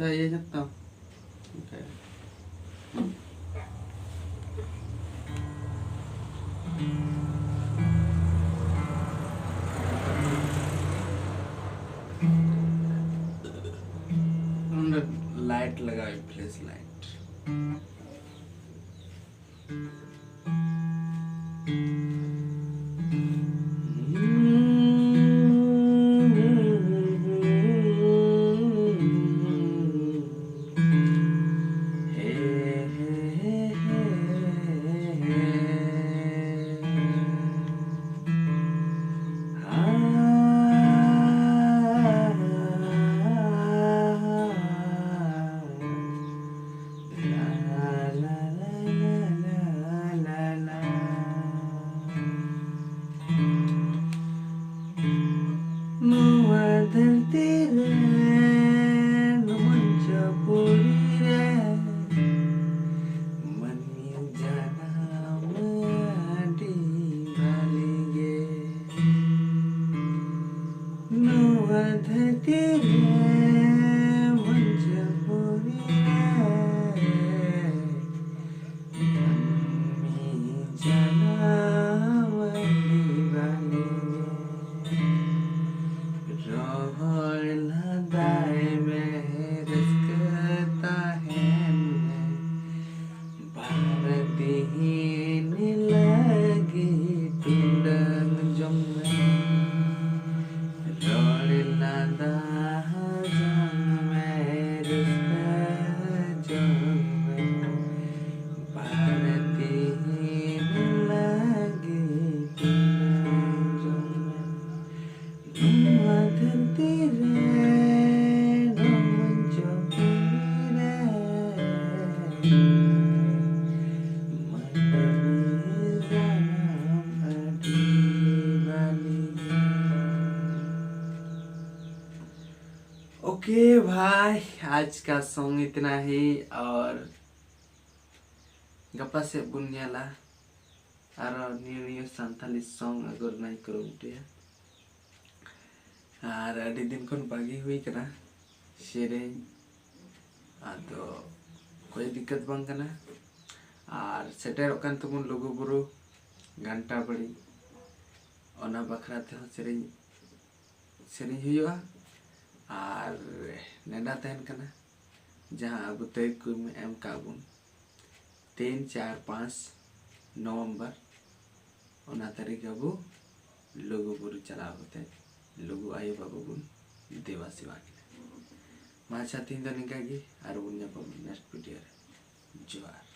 सा ये जब लाइट लगाए फ्लैश लाइट ओके भाई, आज का सॉन्ग इतना ही। और गप्पा से बुनियाला और न्यू सानथाली सॉन्ग अगर नहीं करो और अड़ी दिन खन बागी हुई कना सेरें आदो कोई दिक्कत बांग कना और सेटेर कान तबुन लुगुबुरु घंटा बड़ी ओना बखरा ते सेरें सेरें हुआ और नेडा तहन कना जहाँ अब तय को एम काबुन 3, 4, 5 नवंबर ओना तारीख अब लुगुबुरु चलाव होते लुगु आयो बाबू बुन देवा सेवा के मा छाती निका और बुन नेक्स्ट वीडियो जोहार।